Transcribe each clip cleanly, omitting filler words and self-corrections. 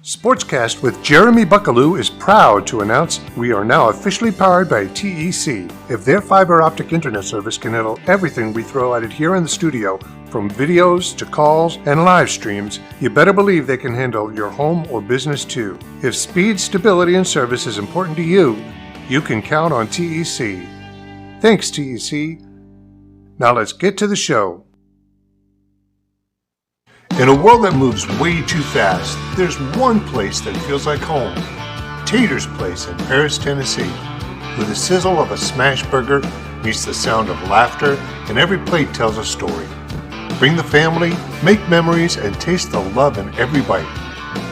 SportsCast with Jeremy Buckelew is proud to announce we are now officially powered by TEC. If their fiber optic internet service can handle everything we throw at it here in the studio, from videos to calls and live streams, you better believe they can handle your home or business too. If speed, stability, and service is important to you, you can count on TEC. Thanks, TEC. Now let's get to the show. In a world that moves way too fast, there's one place that feels like home. Tater's Place in Paris, Tennessee. Where the sizzle of a smash burger meets the sound of laughter, and every plate tells a story. Bring the family, make memories, and taste the love in every bite.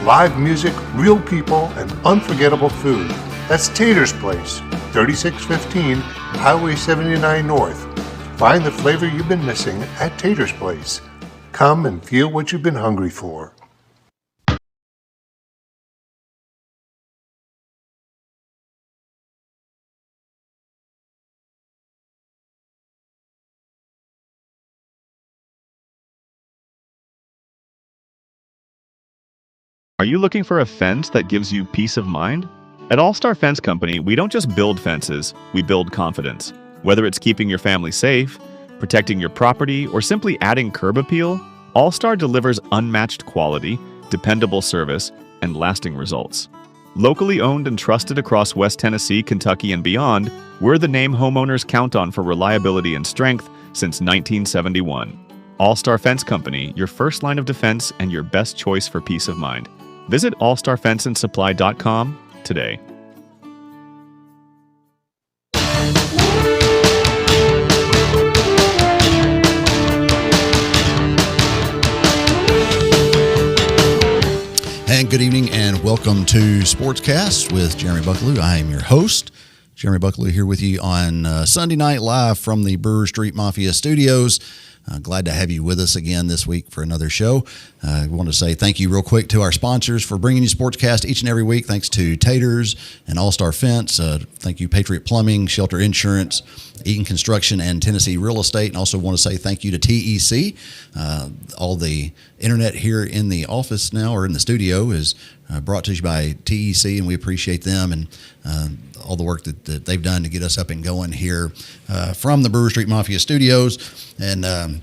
Live music, real people, and unforgettable food. That's Tater's Place, 3615 Highway 79 North. Find the flavor you've been missing at Tater's Place. Come and feel what you've been hungry for. Are you looking for a fence that gives you peace of mind? At All Star Fence Company, we don't just build fences, we build confidence. Whether it's keeping your family safe, protecting your property, or simply adding curb appeal, All Star delivers unmatched quality, dependable service, and lasting results. Locally owned and trusted across West Tennessee, Kentucky, and beyond, we're the name homeowners count on for reliability and strength since 1971. All Star Fence Company, your first line of defense and your best choice for peace of mind. Visit allstarfenceandsupply.com today. And good evening and welcome to SportsCast with Jeremy Buckelew. I am your host, Jeremy Buckelew, here with you on Sunday night live from the Brewer Street Mafia studios. Glad to have you with us again this week for another show. I want to say thank you real quick to our sponsors for bringing you SportsCast each and every week. Thanks to Taters and All-Star Fence. Thank you, Patriot Plumbing, Shelter Insurance, Eaton Construction, and Tennessee Real Estate. And also want to say thank you to TEC. All the internet here in the office now, or in the studio, is brought to you by TEC, and we appreciate them and all the work that they've done to get us up and going here from the Brewer Street Mafia studios. And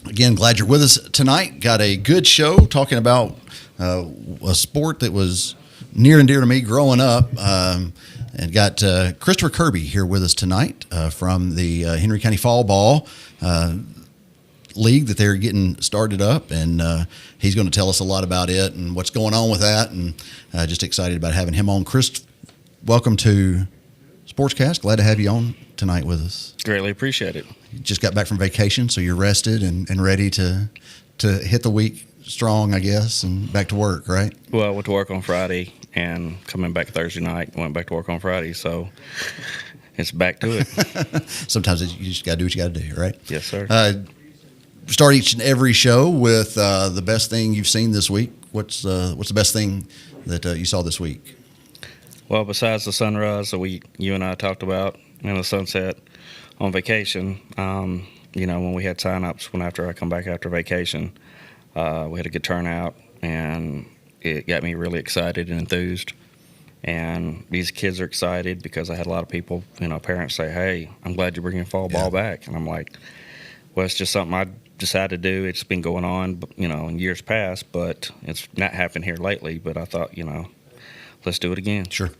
again, glad you're with us tonight. Got a good show talking about a sport that was near and dear to me growing up. And got Christopher Kirby here with us tonight from the Henry County Fall Ball league that they're getting started up, and he's going to tell us a lot about it and what's going on with that, and just excited about having him on. Chris, welcome to SportsCast. Glad to have you on tonight with us. Greatly appreciate it. You just got back from vacation, so you're rested and ready to hit the week strong, I guess, and back to work, right? Well, I went to work on Friday and coming back Thursday night, went back to work on Friday, so it's back to it. Sometimes you just got to do what you got to do, right? Yes, sir. Start each and every show with the best thing you've seen this week. What's the best thing that you saw this week? Well, besides the sunrise that you and I talked about and the sunset on vacation, when we had sign-ups after I come back after vacation, we had a good turnout, and it got me really excited and enthused. And these kids are excited because I had a lot of people, parents say, "Hey, I'm glad you're bringing fall ball back." And I'm like, well, it's just something I decided to do. It's been going on, in years past, but it's not happened here lately. But I thought, let's do it again. Sure.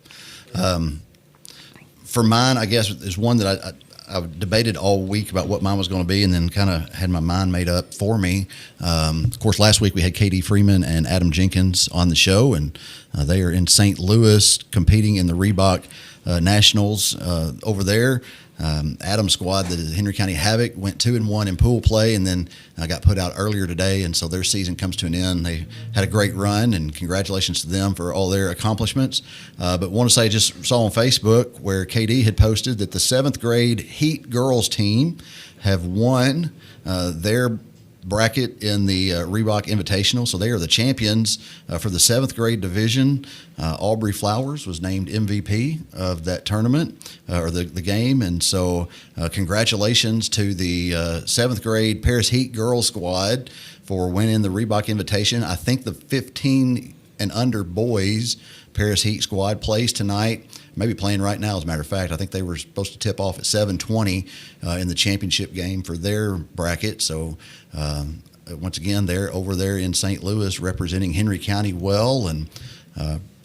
For mine, I guess, is one that I debated all week about what mine was going to be, and then kind of had my mind made up for me. Of course, last week we had Katie Freeman and Adam Jenkins on the show, and they are in St. Louis competing in the Reebok Nationals over there. Adam's squad, the Henry County Havoc, went 2-1 in pool play, and then got put out earlier today, and so their season comes to an end. They had a great run, and congratulations to them for all their accomplishments. But want to say, just saw on Facebook where KD had posted that the 7th grade Heat girls team have won their bracket in the Reebok Invitational, so they are the champions for the 7th grade division. Aubrey Flowers was named MVP of that tournament or the game, and so congratulations to the 7th grade Paris Heat girls squad for winning the Reebok Invitation. I think the 15 and under boys Paris Heat squad plays tonight. Maybe playing right now, as a matter of fact. I think they were supposed to tip off at 7:20 in the championship game for their bracket. So once again, they're over there in St. Louis representing Henry County well, and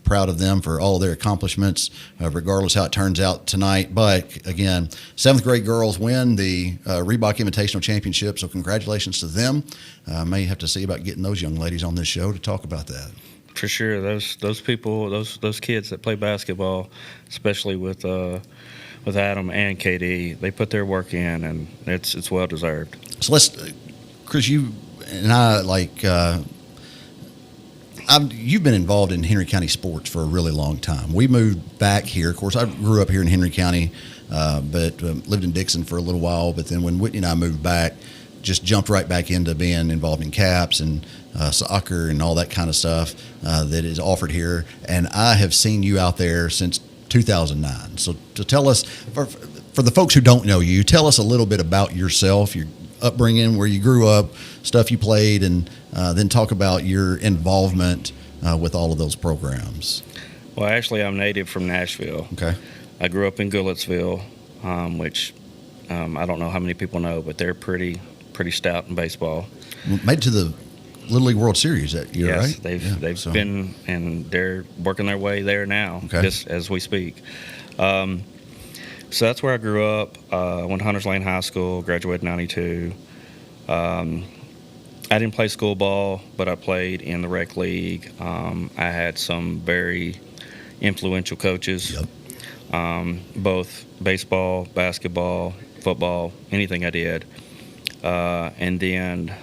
proud of them for all of their accomplishments, regardless how it turns out tonight. But again, 7th grade girls win the Reebok Invitational Championship, so congratulations to them. May have to see about getting those young ladies on this show to talk about that. For sure, those people, those kids that play basketball, especially with Adam and KD, they put their work in, and it's well deserved. So let's, Chris, you and I you've been involved in Henry County sports for a really long time. We moved back here. Of course, I grew up here in Henry County, but lived in Dixon for a little while. But then when Whitney and I moved back, just jumped right back into being involved in CAPS and soccer and all that kind of stuff that is offered here. And I have seen you out there since 2009. So to tell us, for the folks who don't know you, tell us a little bit about yourself, your upbringing, where you grew up, stuff you played, and then talk about your involvement with all of those programs. Well, actually, I'm native from Nashville. Okay. I grew up in Goodlettsville, which I don't know how many people know, but they're pretty stout in baseball. Made it to the Little League World Series that year, yes, right? They've been, and they're working their way there now, just as we speak. So that's where I grew up. Went to Hunters Lane High School, graduated in 92. I didn't play school ball, but I played in the rec league. I had some very influential coaches, both baseball, basketball, football, anything I did. And then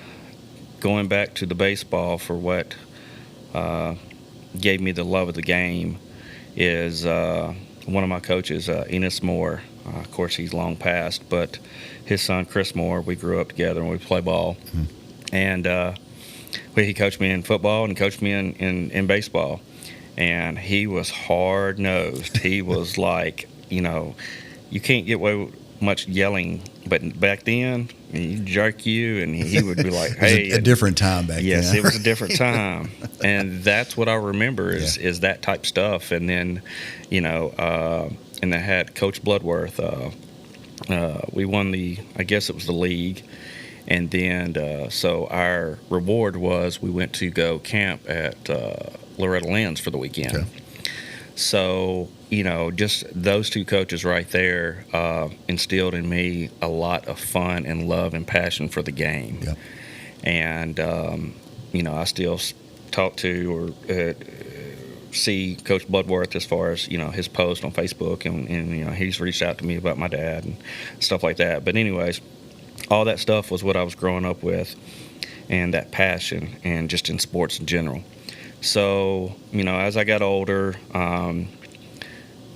going back to the baseball for what gave me the love of the game is one of my coaches, Enos Moore. Of course, he's long passed, but his son, Chris Moore, we grew up together and we play ball. Mm-hmm. And he coached me in football and coached me in baseball. And he was hard-nosed. He was like, you can't get away with much yelling. But back then, he'd jerk you, and he would be like, hey. It was a different time back then. Yes, it was a different time. And that's what I remember is that type stuff. And then, and I had Coach Bloodworth. We won I guess it was the league. And then, so our reward was we went to go camp at Loretta Lynn's for the weekend. Okay. So, just those two coaches right there instilled in me a lot of fun and love and passion for the game. Yep. And, I still talk to or see Coach Bloodworth as far as, his post on Facebook. And he's reached out to me about my dad and stuff like that. But anyways, all that stuff was what I was growing up with, and that passion, and just in sports in general. So, as I got older, I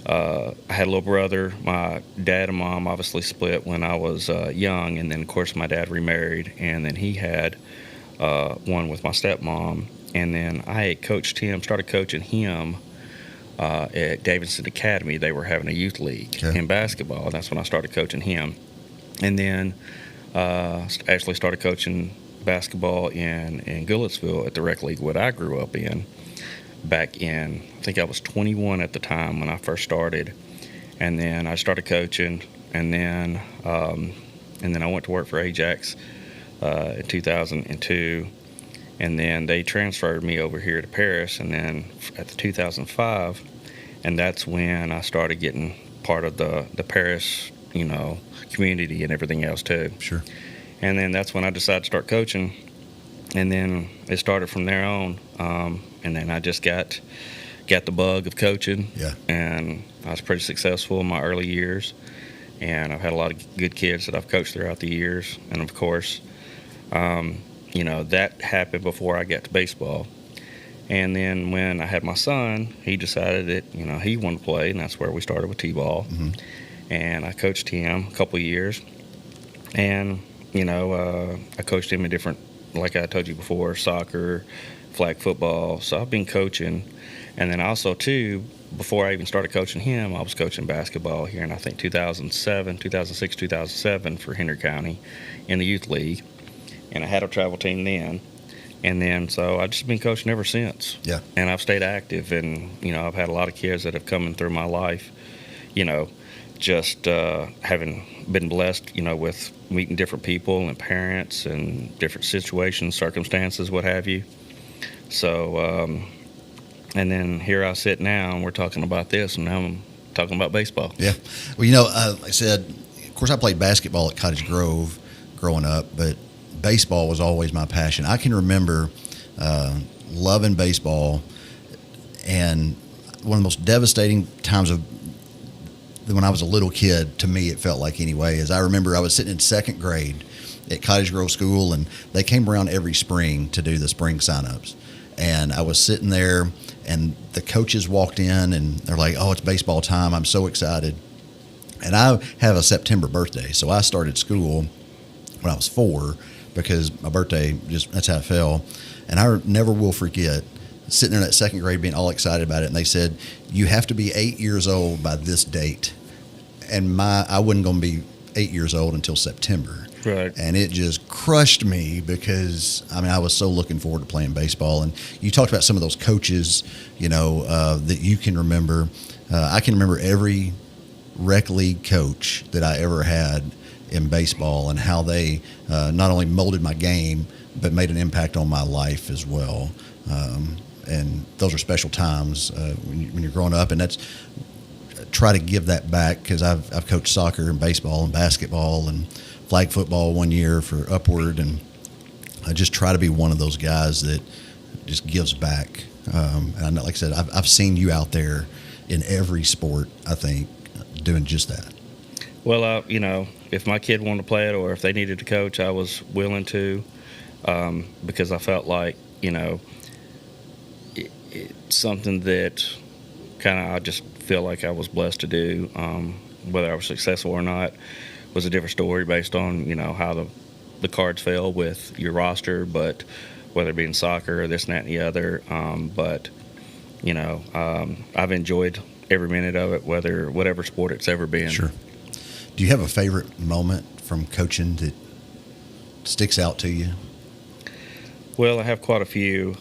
had a little brother. My dad and mom obviously split when I was young, and then, of course, my dad remarried, and then he had one with my stepmom, and then I had started coaching him at Davidson Academy. They were having a youth league in basketball. That's when I started coaching him. And then actually started coaching basketball in Goodlettsville at the rec league, what I grew up in, back in, I think I was 21 at the time when I first started. And then I started coaching, and then I went to work for Ajax in 2002. And then they transferred me over here to Paris, and then at the 2005, and that's when I started getting part of the Paris, community and everything else too. Sure. And then that's when I decided to start coaching, and then it started from there on. And then I just got the bug of coaching. Yeah. And I was pretty successful in my early years, and I've had a lot of good kids that I've coached throughout the years. And of course, that happened before I got to baseball. And then when I had my son, he decided that he wanted to play, and that's where we started with T-ball. Mm-hmm. And I coached him a couple of years, and I coached him in different, like I told you before, soccer, flag football. So I've been coaching, and then also too, before I even started coaching him, I was coaching basketball here in, I think, 2006, 2007 for Henry County in the youth league, and I had a travel team then. And then, so I've just been coaching ever since. Yeah. And I've stayed active, and, I've had a lot of kids that have come in through my life, just having been blessed, with meeting different people and parents and different situations, circumstances, what have you. So, and then here I sit now, and we're talking about this, and now I'm talking about baseball. Yeah. Well, like I said, of course, I played basketball at Cottage Grove growing up, but baseball was always my passion. I can remember loving baseball, and one of the most devastating times of when I was a little kid, to me it felt like anyway, is I remember I was sitting in second grade at Cottage Grove School, and they came around every spring to do the spring sign-ups. And I was sitting there, and the coaches walked in, and they're like, "Oh, it's baseball time. I'm so excited." And I have a September birthday, so I started school when I was 4 because my birthday, that's how it fell. And I never will forget sitting there in that second grade being all excited about it. And they said, "You have to be 8 years old by this date." And I wasn't going to be 8 years old until September. Right. And it just crushed me because, I was so looking forward to playing baseball. And you talked about some of those coaches, that you can remember. I can remember every rec league coach that I ever had in baseball and how they not only molded my game, but made an impact on my life as well. And those are special times when you're growing up. And that's try to give that back because I've coached soccer and baseball and basketball and flag football one year for Upward, and I just try to be one of those guys that just gives back. And like I said, I've seen you out there in every sport, I think, doing just that. Well, if my kid wanted to play it or if they needed to coach, I was willing to, because I felt like, it's something that I just feel like I was blessed to do. Whether I was successful or not was a different story based on, how the cards fell with your roster, but whether it be in soccer or this and that and the other. But I've enjoyed every minute of it, whatever sport it's ever been. Sure. Do you have a favorite moment from coaching that sticks out to you? Well, I have quite a few.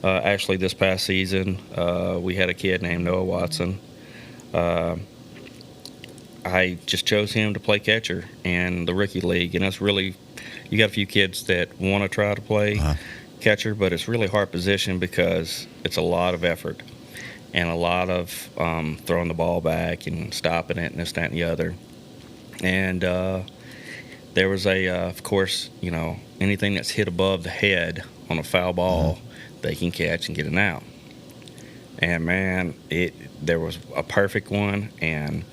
Actually, this past season, we had a kid named Noah Watson. I just chose him to play catcher in the rookie league, and that's really, you got a few kids that want to try to play catcher, but it's really hard position because it's a lot of effort and a lot of throwing the ball back and stopping it and this, that, and the other. And there was of course, anything that's hit above the head on a foul ball, they can catch and get an out. And man, there was a perfect one, and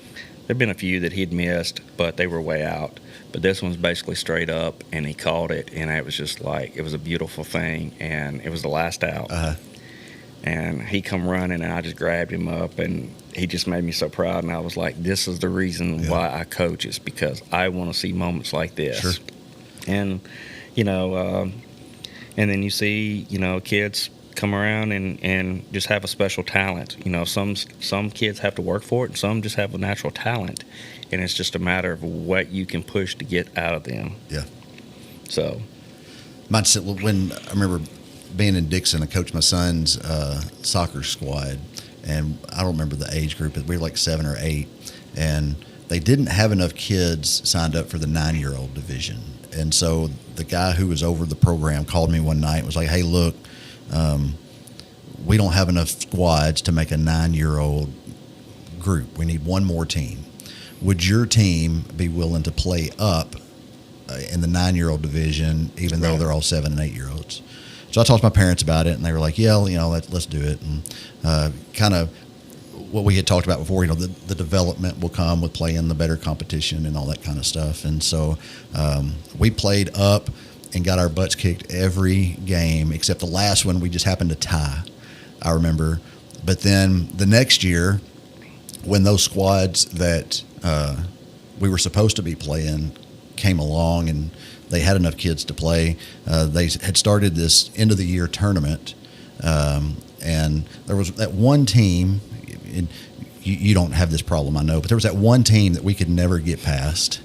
there'd been a few that he'd missed, but they were way out. But this one's basically straight up, and he caught it, and it was just like, it was a beautiful thing, and it was the last out. And he come running, and I just grabbed him up, and he just made me so proud. And I was like, this is the reason why I coach, is because I want to see moments like this. Sure. And, and then you see, kids come around and just have a special talent. Some kids have to work for it, and some just have a natural talent. And it's just a matter of what you can push to get out of them. Yeah. So. When I remember being in Dixon, I coached my son's soccer squad, and I don't remember the age group, but we were like 7 or 8, and they didn't have enough kids signed up for the 9-year-old division. And so the guy who was over the program called me one night and was like, "Hey, look, we don't have enough squads to make a 9-year-old group. We need one more team. Would your team be willing to play up in the 9-year-old division, even though they're all 7 and 8-year-olds?" So I talked to my parents about it, and they were like, "Yeah, let's do it." And kind of what we had talked about before, the development will come with playing the better competition and all that kind of stuff. And so we played up and got our butts kicked every game except the last one. We just happened to tie, I remember. But then the next year, when those squads that we were supposed to be playing came along and they had enough kids to play, they had started this end-of-the-year tournament, and there was that one team, and you don't have this problem, I know, but there was that one team that we could never get past.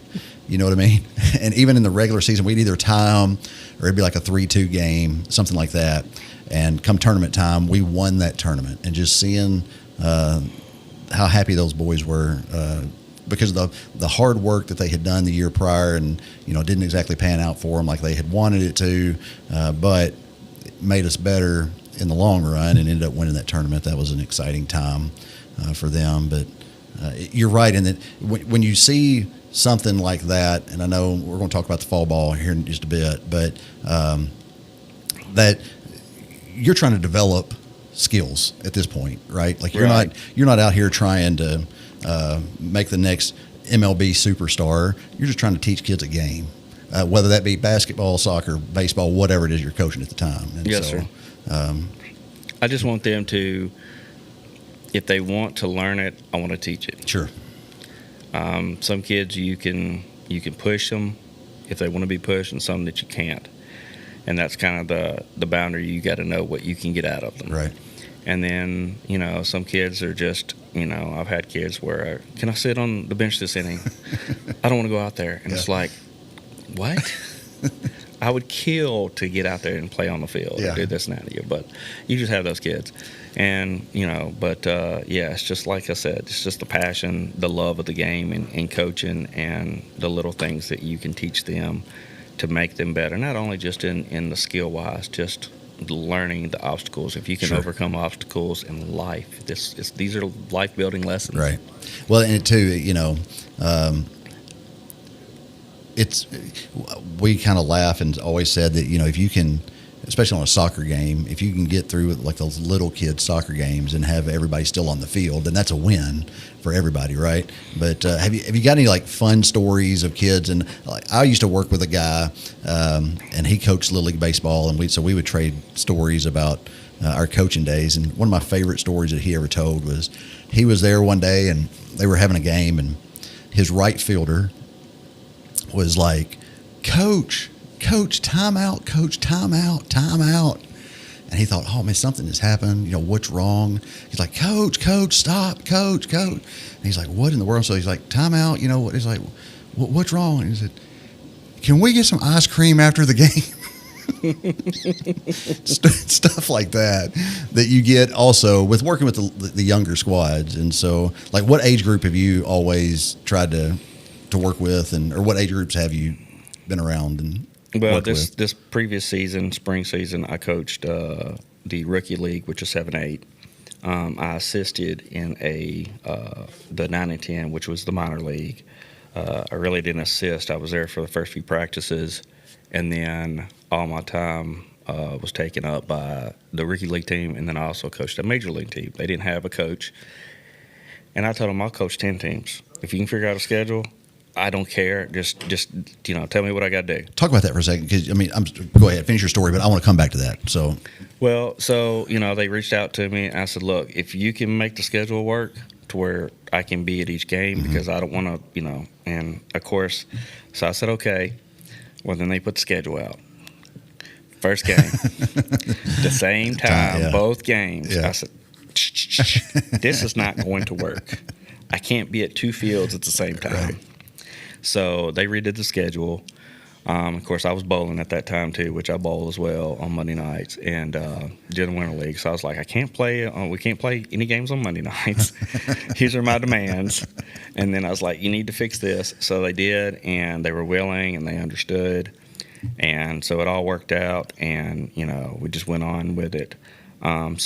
You know what I mean? And even in the regular season, we'd either tie them or it'd be like a 3-2 game, something like that. And come tournament time, we won that tournament. And just seeing how happy those boys were because of the hard work that they had done the year prior, and it didn't exactly pan out for them like they had wanted it to, but it made us better in the long run and ended up winning that tournament. That was an exciting time for them. But you're right in that when you see something like that, and I know we're going to talk about the fall ball here in just a bit, but that you're trying to develop skills at this point, right? Like you're not out here trying to make the next MLB superstar. You're just trying to teach kids a game, whether that be basketball, soccer, baseball, whatever it is you're coaching at the time. And yes, sir. I just want them to, if they want to learn it, I want to teach it. Sure. Some kids you can push them if they want to be pushed, and some that you can't. And that's kind of the boundary. You got to know what you can get out of them. Right. And then, some kids are just, I've had kids where, can I sit on the bench this inning? I don't want to go out there. And it's like, what? I would kill to get out there and play on the field and do this and that to you. But you just have those kids. And, it's just like I said, it's just the passion, the love of the game and coaching and the little things that you can teach them to make them better, not only just in the skill-wise, just learning the obstacles. If you can overcome obstacles in life, these are life-building lessons. Right. Well, and too, we kind of laugh and always said that, if you can, especially on a soccer game, if you can get through like those little kids soccer games and have everybody still on the field, then that's a win for everybody, right? But have you got any like fun stories of kids? And like I used to work with a guy, and he coached Little League baseball, and we would trade stories about our coaching days. And one of my favorite stories that he ever told was he was there one day and they were having a game, and his right fielder was like, Coach, timeout, Coach, timeout. And he thought, oh, man, something has happened. What's wrong? He's like, Coach, stop, Coach. And he's like, what in the world? So he's like, timeout. He's like, what's wrong? And he said, can we get some ice cream after the game? Stuff like that you get also with working with the younger squads. And so, like, what age group have you always tried to work with, or what age groups have you been around and this previous season, spring season, I coached the rookie league, which is 7-8. I assisted in the 9 and 10, which was the minor league. I really didn't assist. I was there for the first few practices, and then all my time was taken up by the rookie league team, and then I also coached a major league team. They didn't have a coach, and I told them I'll coach 10 teams. If you can figure out a schedule, I don't care. Just tell me what I got to do. Talk about that for a second, because go ahead, finish your story, but I want to come back to that. So, they reached out to me. And I said, look, if you can make the schedule work to where I can be at each game, because I don't want to, and of course, so I said, okay. Well, then they put the schedule out. First game, the same time, both games. Yeah. I said, this is not going to work. I can't be at two fields at the same time. Right. So they redid the schedule. Of course, I was bowling at that time too, which I bowl as well on Monday nights, and did the winter league. So I was like, we can't play any games on Monday nights. These are my demands. And then I was like, you need to fix this. So they did, and they were willing, and they understood. And so it all worked out, and we just went on with it. And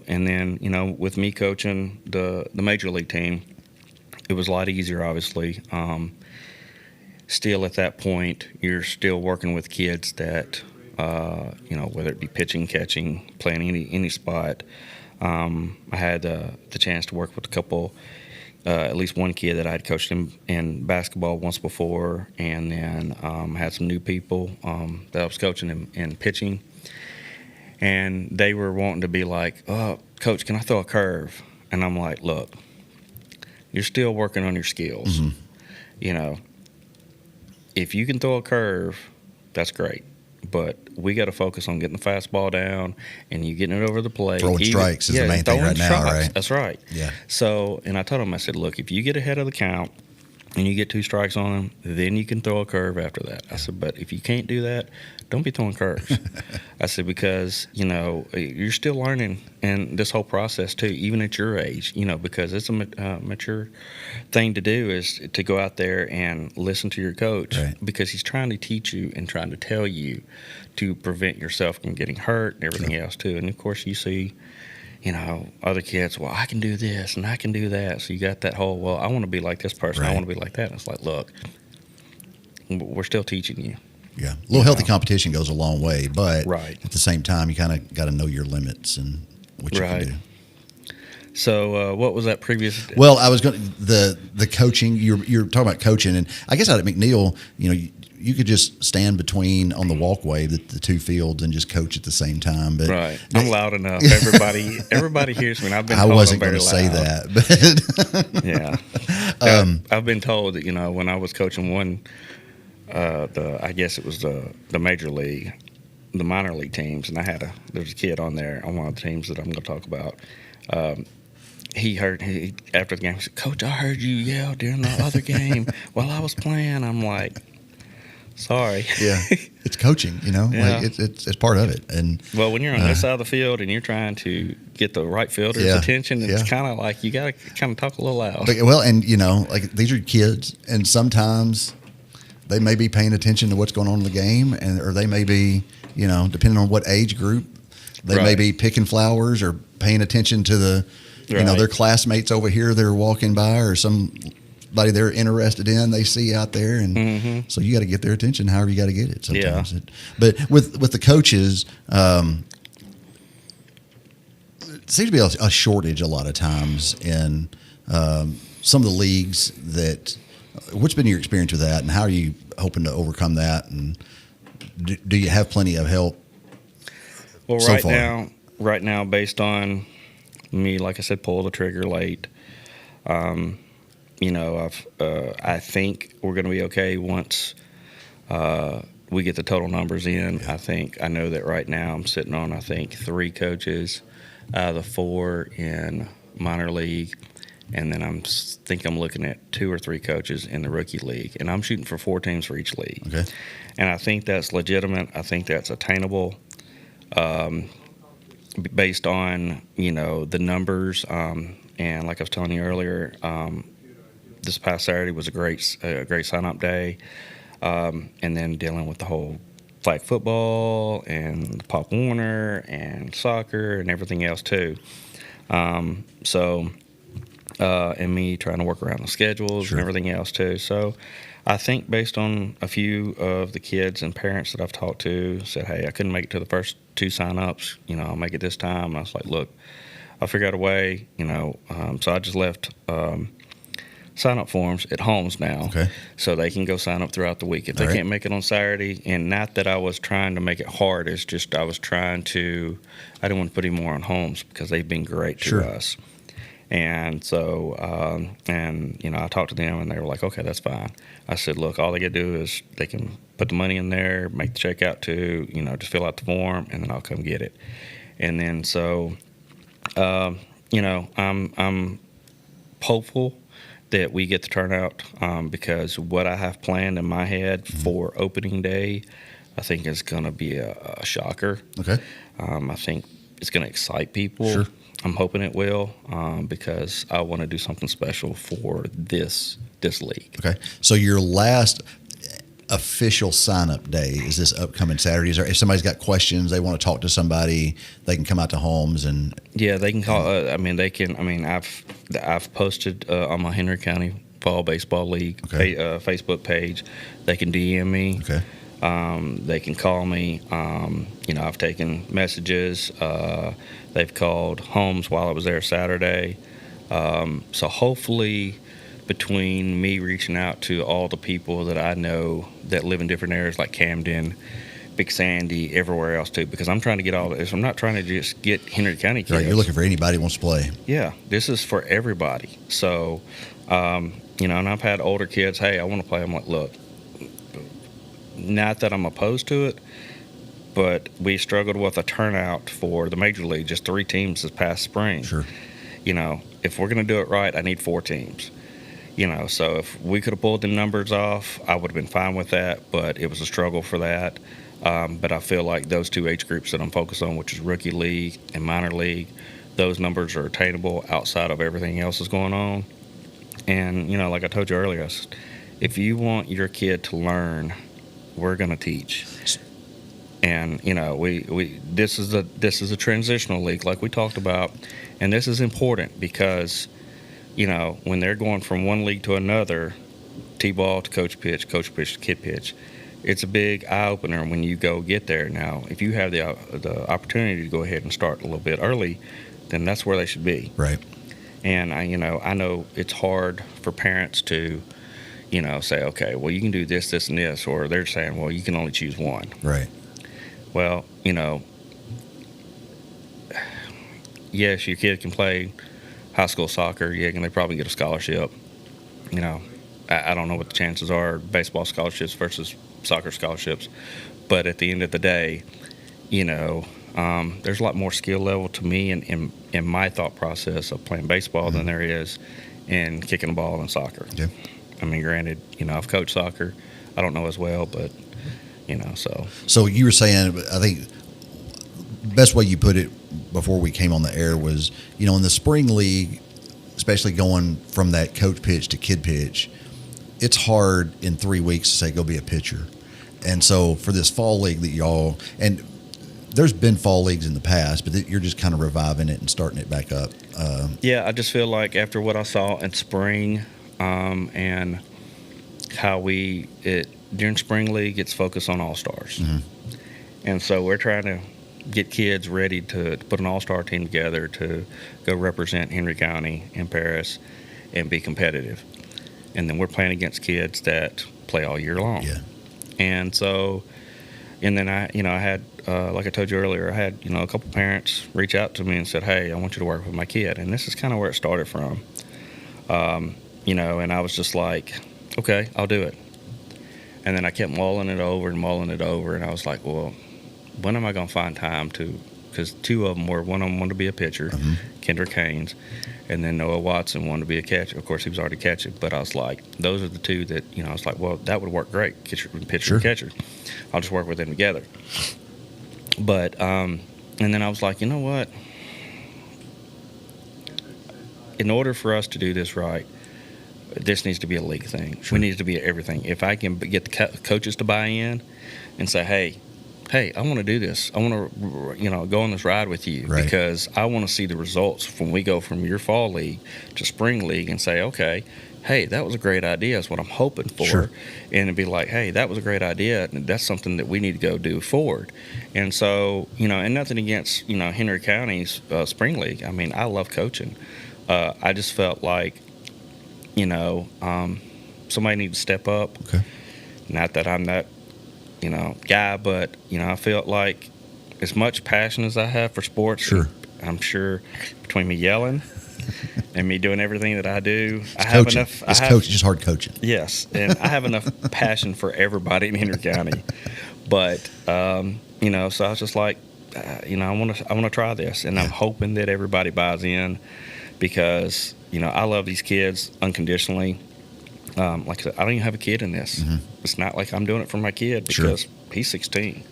then with me coaching the major league team, it was a lot easier, obviously. Still at that point, you're still working with kids that, whether it be pitching, catching, playing any spot. I had the chance to work with a couple, at least one kid that I had coached in basketball once before, and then had some new people that I was coaching in pitching. And they were wanting to be like, oh, Coach, can I throw a curve? And I'm like, look, you're still working on your skills. If you can throw a curve, that's great. But we got to focus on getting the fastball down and you getting it over the plate. Throwing strikes is the main thing right now, right? That's right. Yeah. So, and I told him, I said, look, if you get ahead of the count and you get 2 strikes on them, then you can throw a curve after that. I said, but if you can't do that, don't be throwing curves. I said, because, you're still learning in this whole process too, even at your age, because it's a mature thing to do, is to go out there and listen to your coach, right, because he's trying to teach you and trying to tell you to prevent yourself from getting hurt and everything else too. And of course you see, other kids, well, I can do this and I can do that. So you got that whole, well, I want to be like this person. right. I want to be like that. And it's like, look, we're still teaching you. Yeah. A little healthy competition goes a long way, but right. at the same time, you kind of got to know your limits and what you can do. So what was that previous? Well, I was going to, the coaching, you're talking about coaching, and I guess out at McNeil, you could just stand between on the walkway, the 2 fields, and just coach at the same time. But right, I'm loud enough. Everybody hears me. And I've been. I told wasn't going to say that, but yeah. I've been told that when I was coaching one, I guess it was the major league, the minor league teams, and there was a kid on there on one of the teams that I'm going to talk about. He after the game, he said, "Coach, I heard you yell during the other game while I was playing." I'm like, sorry. Yeah, it's coaching, Yeah. like it's part of it. And well, when you're on this side of the field and you're trying to get the right fielder's attention, it's kind of like you got to kind of talk a little loud. Well, and like these are kids, and sometimes they may be paying attention to what's going on in the game, or they may be, depending on what age group, they may be picking flowers or paying attention to the, their classmates over here they're walking by, or somebody they're interested in they see out there, and so you got to get their attention however you got to get it sometimes. Yeah. But with the coaches, it seems to be a shortage a lot of times in some of the leagues. What's been your experience with that, and how are you hoping to overcome that, and do you have plenty of help? Well, so far? right now, based on me, like I said, pull the trigger late. I think we're going to be okay once we get the total numbers in. Yeah. I know that right now I'm sitting on 3 coaches out of the 4 in minor league, and then I'm looking at 2 or 3 coaches in the rookie league, and I'm shooting for 4 teams for each league. Okay. And I think that's legitimate. I think that's attainable. Based on the numbers, and like I was telling you earlier, this past Saturday was a great sign-up day, and then dealing with the whole flag football and Pop Warner and soccer and everything else too. And me trying to work around the schedules and everything else too. So I think based on a few of the kids and parents that I've talked to, said, hey, I couldn't make it to the first 2 sign-ups. I'll make it this time. And I was like, look, I'll figure out a way, So I just left sign-up forms at homes now, so they can go sign up throughout the week. If they can't make it on Saturday, and not that I was trying to make it hard, it's just I didn't want to put any more on homes because they've been great to us. And so, I talked to them, and they were like, okay, that's fine. I said, look, all they got to do is they can put the money in there, make the check out to, just fill out the form, and then I'll come get it. And then so, I'm hopeful that we get the turnout, because what I have planned in my head for opening day, I think is going to be a shocker. Okay. I think it's going to excite people. Sure. I'm hoping it will, because I want to do something special for this league. Okay. So your last official sign-up day is this upcoming Saturday. If somebody's got questions, they want to talk to somebody, they can come out to Holmes and they can call. I've posted on my Henry County Fall Baseball League Facebook page. They can DM me. Okay. They can call me. I've taken messages. They've called Holmes while I was there Saturday. So hopefully, between me reaching out to all the people that I know that live in different areas like Camden, Big Sandy, everywhere else too, because I'm trying to get all this. I'm not trying to just get Henry County kids. Right, you're looking for anybody who wants to play. Yeah, this is for everybody. So, and I've had older kids, hey, I want to play. I'm like, look, not that I'm opposed to it, but we struggled with a turnout for the Major League, just 3 teams this past spring. Sure. If we're going to do it right, I need 4 teams. So if we could have pulled the numbers off, I would have been fine with that, but it was a struggle for that. But I feel like those two age groups that I'm focused on, which is rookie league and minor league, those numbers are attainable outside of everything else that's going on. And, like I told you earlier, if you want your kid to learn, we're going to teach. And, this is a transitional league like we talked about. And this is important because, when they're going from one league to another, T-ball to coach pitch to kid pitch, it's a big eye-opener when you go get there. Now, if you have the opportunity to go ahead and start a little bit early, then that's where they should be. Right. And I know it's hard for parents to, say, okay, well, you can do this, this, and this, or they're saying, well, you can only choose one. Right. Well, yes, your kid can play high school soccer. Yeah, and they probably get a scholarship. I don't know what the chances are, baseball scholarships versus soccer scholarships. But at the end of the day, there's a lot more skill level to me in my thought process of playing baseball than there is in kicking a ball in soccer. Yeah. I mean, granted, I've coached soccer. I don't know as well, but, so. So you were saying, I think the best way you put it before we came on the air was, in the spring league, especially going from that coach pitch to kid pitch, it's hard in 3 weeks to say, go be a pitcher. And so for this fall league that y'all, and there's been fall leagues in the past, but you're just kind of reviving it and starting it back up. Yeah, I just feel like after what I saw in spring and how during spring league, it's focused on all-stars. Mm-hmm. And so we're trying to get kids ready to put an all-star team together to go represent Henry County and Paris and be competitive. And then we're playing against kids that play all year long. Yeah. And so, and then I had, like I told you earlier, I had, a couple parents reach out to me and said, hey, I want you to work with my kid. And this is kind of where it started from. And I was just like, okay, I'll do it. And then I kept mulling it over. And I was like, well, when am I going to find time to, because two of them one of them wanted to be a pitcher, Kendrick Haynes, and then Noah Watson wanted to be a catcher. Of course, he was already catching, but I was like, those are the two that, I was like, well, that would work great, pitcher and catcher. I'll just work with them together. But, and then I was like, you know what? In order for us to do this right, this needs to be a league thing. Sure. We need to be everything. If I can get the coaches to buy in and say, hey, I want to do this. I want to, go on this ride with you because I want to see the results when we go from your fall league to spring league and say, okay, hey, that was a great idea. That's what I'm hoping for. Sure. And it'd be like, hey, that was a great idea. And that's something that we need to go do forward. And so, and nothing against, Henry County's spring league. I mean, I love coaching. I just felt like, somebody needs to step up. Okay. Not that I'm that, guy, but, I felt like as much passion as I have for sports, sure. I'm sure between me yelling and me doing everything that I do, It's I have coaching. enough. It's coaching, just hard coaching. Yes, and I have enough passion for everybody in Henry County. But, so I was just like, I want to try this, and I'm hoping that everybody buys in because, I love these kids unconditionally. Like I said, I don't even have a kid in this. It's not like I'm doing it for my kid because he's 16.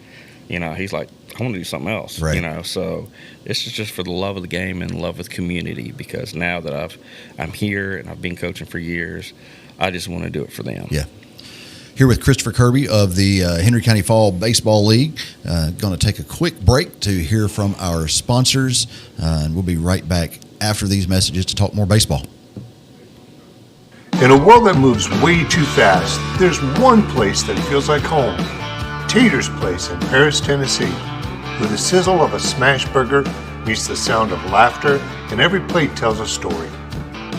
He's like, I want to do something else. Right. So this is just for the love of the game and love of the community because now that I'm here and I've been coaching for years, I just want to do it for them. Yeah. Here with Christopher Kirby of the Henry County Fall Baseball League. Going to take a quick break to hear from our sponsors, and we'll be right back after these messages to talk more baseball. In a world that moves way too fast, there's one place that feels like home. Tater's Place in Paris, Tennessee, where the sizzle of a smash burger meets the sound of laughter and every plate tells a story.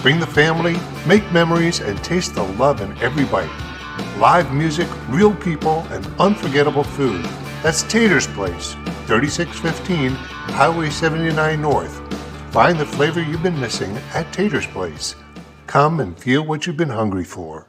Bring the family, make memories, and taste the love in every bite. Live music, real people, and unforgettable food. That's Tater's Place, 3615 Highway 79 North. Find the flavor you've been missing at Tater's Place. Come and feel what you've been hungry for.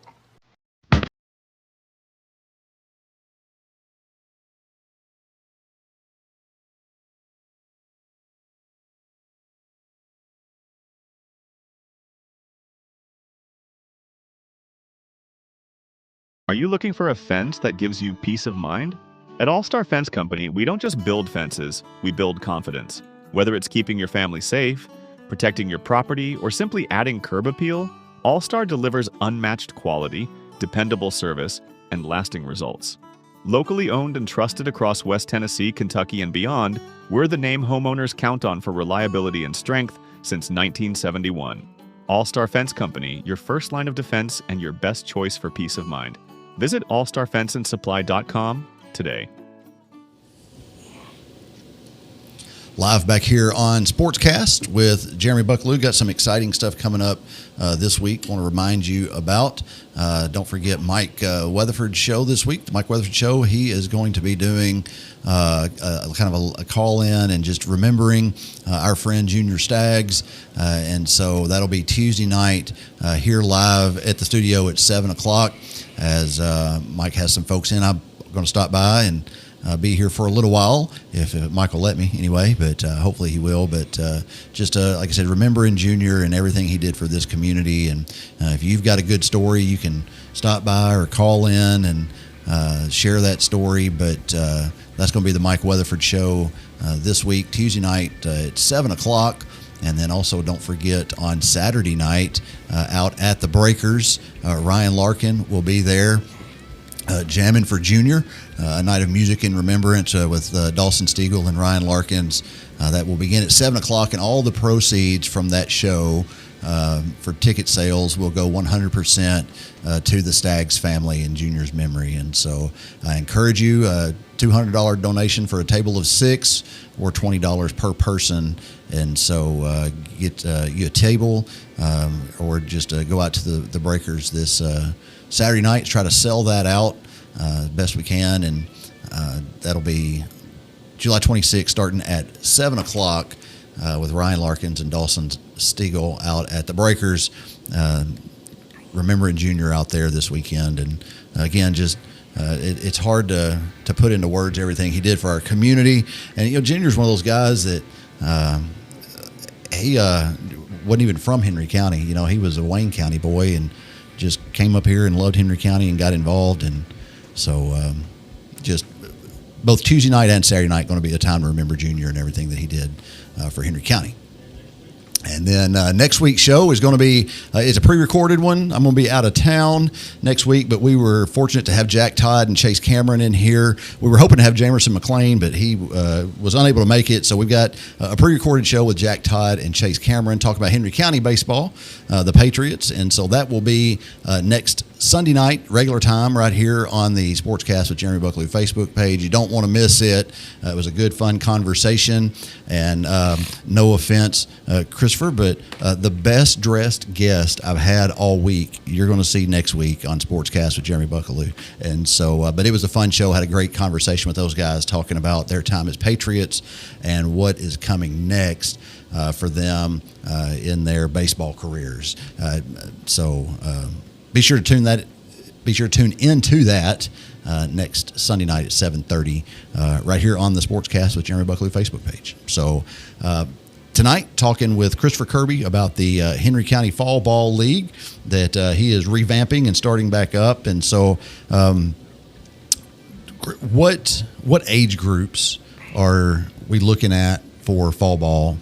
Are you looking for a fence that gives you peace of mind? At All Star Fence Company, we don't just build fences, we build confidence. Whether it's keeping your family safe, protecting your property, or simply adding curb appeal, All Star delivers unmatched quality, dependable service, and lasting results. Locally owned and trusted across West Tennessee, Kentucky, and beyond, we're the name homeowners count on for reliability and strength since 1971. All Star Fence Company, your first line of defense and your best choice for peace of mind. Visit allstarfenceandsupply.com today. Live back here on SportsCast with Jeremy Buckelew. Got some exciting stuff coming up this week. Want to remind you about. Don't forget Mike Weatherford's show this week. The Mike Weatherford Show. He is going to be doing kind of a call in and just remembering our friend Junior Staggs. And so that'll be Tuesday night here live at the studio at 7 o'clock. As Mike has some folks in, I'm going to stop by and be here for a little while, if Mike will let me anyway, but hopefully he will. But just like I said, remembering Junior and everything he did for this community. And if you've got a good story, you can stop by or call in and share that story. But that's going to be the Mike Weatherford Show this week, Tuesday night at 7 o'clock. And then also don't forget on Saturday night out at the Breakers, Ryan Larkin will be there. Jamming for Junior, a night of music in remembrance with Dawson Stiegel and Ryan Larkins. That will begin at 7 o'clock, and all the proceeds from that show for ticket sales will go 100% to the Staggs family in Junior's memory. And so I encourage you, $200 donation for a table of 6 or $20 per person. And so get you a table or just go out to the Breakers this Saturday night, try to sell that out best we can, and that'll be July 26th, starting at 7 o'clock with Ryan Larkins and Dawson Stiegel out at the Breakers, remembering Junior out there this weekend. And again, just it's hard to put into words everything he did for our community. And Junior's one of those guys that he wasn't even from Henry County. He was a Wayne County boy and just came up here and loved Henry County and got involved. And so just both Tuesday night and Saturday night going to be a time to remember Junior and everything that he did for Henry County. And then next week's show is going to be, it's a pre-recorded one. I'm going to be out of town next week, but we were fortunate to have Jack Todd and Chase Cameron in here. We were hoping to have Jamerson McLean, but he was unable to make it. So we've got a pre-recorded show with Jack Todd and Chase Cameron talking about Henry County baseball, the Patriots. And so that will be next Sunday night, regular time, right here on the SportsCast with Jeremy Buckelew Facebook page. You don't want to miss it. It was a good, fun conversation. And no offense, Christopher, but the best dressed guest I've had all week, you're going to see next week on SportsCast with Jeremy Buckelew. And so, but it was a fun show. Had a great conversation with those guys talking about their time as Patriots and what is coming next for them in their baseball careers. So be sure to tune into that next Sunday night at 7:30 right here on the SportsCast with Jeremy Buckelew Facebook page. So tonight, talking with Christopher Kirby about the Henry County Fall Ball League that he is revamping and starting back up. And so what age groups are we looking at for fall ball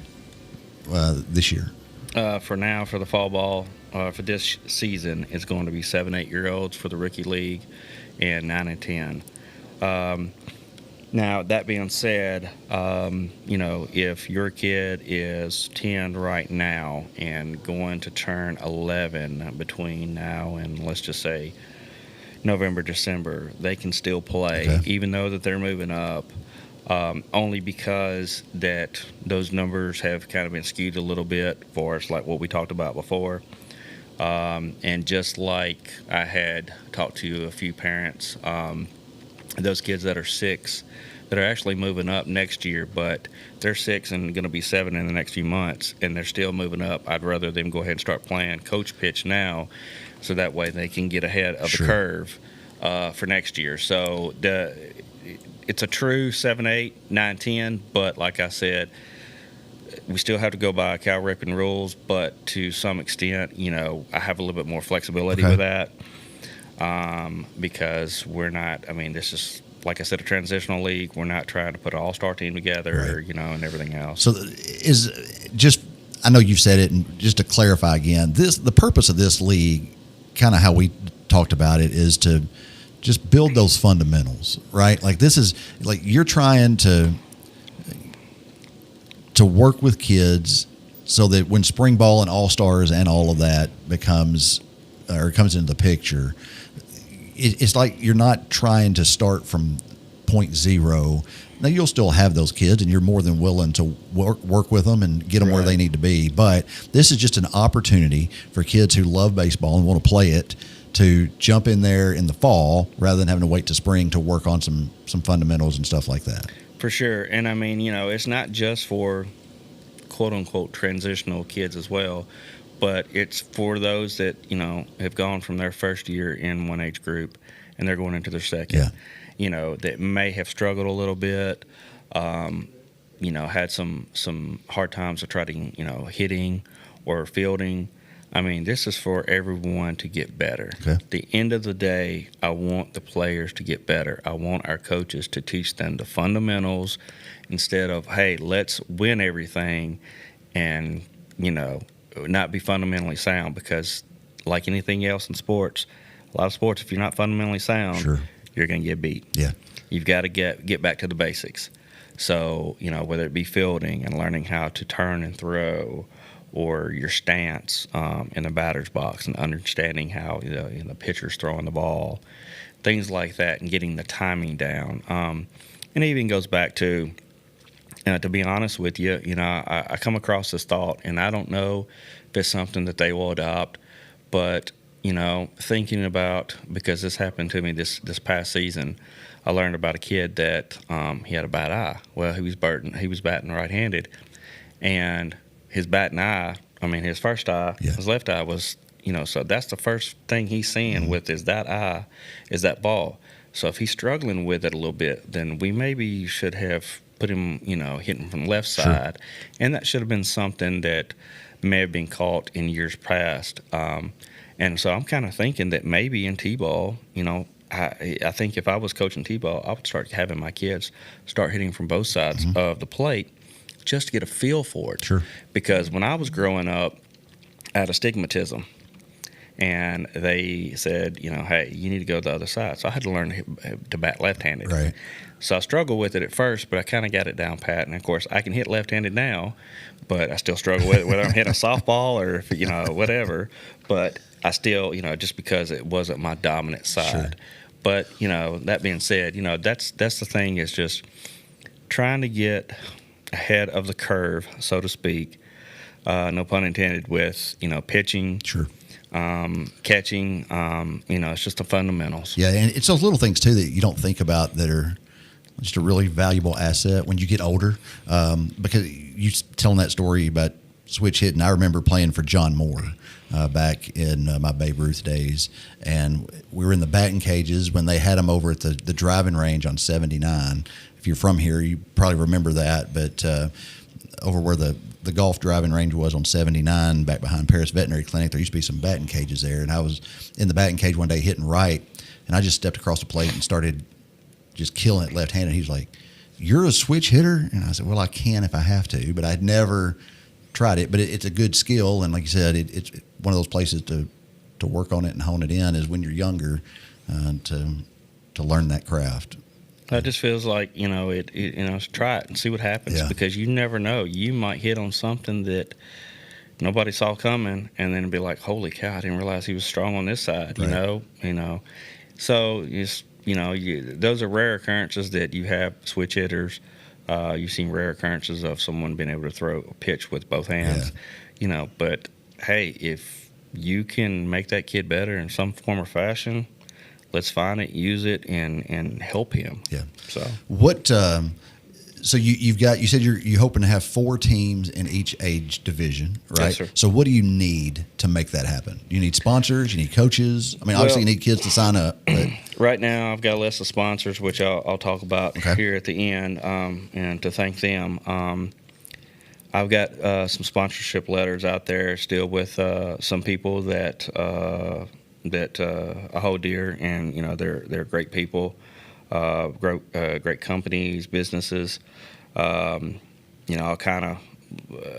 this year? For now, for the fall ball, for this season, it's going to be 7-8-year-olds for the rookie league and 9 and 10. Now, that being said, if your kid is 10 right now and going to turn 11 between now and, let's just say, November, December, they can still play, even though that they're moving up, only because that those numbers have kind of been skewed a little bit for us, like what we talked about before. And just like I had talked to a few parents, those kids that are 6 that are actually moving up next year, but they're 6 and going to be 7 in the next few months, and they're still moving up. I'd rather them go ahead and start playing coach pitch now, so that way they can get ahead of the curve for next year. So it's a true 7, 8, 9, 10, but like I said, we still have to go by Cal Ripken rules, but to some extent, I have a little bit more flexibility with that. because we're not. I mean, this is, like I said, a transitional league. We're not trying to put an all-star team together, Right. and everything else. So is just, I know you've said it, and just to clarify again, the purpose of this league, kind of how we talked about it, is to just build those fundamentals, right? Like this is like you're trying to work with kids so that when spring ball and all-stars and all of that comes into the picture, it's like you're not trying to start from point zero. Now, you'll still have those kids, and you're more than willing to work with them and get them where they need to be. But this is just an opportunity for kids who love baseball and want to play it to jump in there in the fall rather than having to wait to spring to work on some fundamentals and stuff like that. For sure. And I mean, it's not just for quote unquote transitional kids as well, but it's for those that, have gone from their first year in one age group and they're going into their second, that may have struggled a little bit, had some hard times of trying, hitting or fielding. I mean, this is for everyone to get better. Okay. At the end of the day, I want the players to get better. I want our coaches to teach them the fundamentals instead of, hey, let's win everything and, not be fundamentally sound, because like anything else in sports, a lot of sports, if you're not fundamentally sound, you're going to get beat. Yeah. You've got to get back to the basics. So, whether it be fielding and learning how to turn and throw, or your stance in the batter's box and understanding how the pitcher's throwing the ball, things like that, and getting the timing down. And it even goes back to be honest with you, I come across this thought, and I don't know if it's something that they will adopt, but, thinking about, because this happened to me this past season, I learned about a kid that he had a bad eye. Well, he was batting right-handed, and his batting eye, his first eye, his left eye was, so that's the first thing he's seeing with is that eye, is that ball. So if he's struggling with it a little bit, then we maybe should have put him, hitting from the left side. And that should have been something that may have been caught in years past. And so I'm kind of thinking that maybe in T-ball, I think if I was coaching T-ball, I would start having my kids start hitting from both sides of the plate, just to get a feel for it. Because when I was growing up, I had astigmatism, and they said, hey, you need to go to the other side. So I had to learn to bat left-handed. Right. So I struggled with it at first, but I kind of got it down pat. And of course, I can hit left-handed now, but I still struggle with it, whether I'm hitting a softball or whatever. But I still, just because it wasn't my dominant side. But that being said, that's the thing, is just trying to get ahead of the curve, so to speak, no pun intended, with pitching, catching, it's just the fundamentals. Yeah, and it's those little things too that you don't think about that are just a really valuable asset when you get older. Because you telling that story about switch hitting, I remember playing for John Moore back in my Babe Ruth days, and we were in the batting cages when they had them over at the driving range on 79. If you're from here, you probably remember that, but over where the golf driving range was on 79, back behind Paris Veterinary Clinic, there used to be some batting cages there, and I was in the batting cage one day hitting right, and I just stepped across the plate and started just killing it left-handed. He was like, "You're a switch hitter?" And I said, "Well, I can if I have to, but I'd never tried it." But it's a good skill, and like you said, it's one of those places to work on it and hone it in is when you're younger, to learn that craft. It just feels like, try it and see what happens, because you never know. You might hit on something that nobody saw coming, and then be like, holy cow, I didn't realize he was strong on this side, So, those are rare occurrences that you have switch hitters. You've seen rare occurrences of someone being able to throw a pitch with both hands, but hey, if you can make that kid better in some form or fashion, let's find it, use it, and help him. Yeah. So what? So you said you're hoping to have 4 teams in each age division, right? Yes, sir. So what do you need to make that happen? You need sponsors. You need coaches. Obviously you need kids to sign up. But right now, I've got a list of sponsors, which I'll talk about here at the end, and to thank them. I've got some sponsorship letters out there still with some people that that I hold dear, and they're great people, great companies, businesses. I'll kind of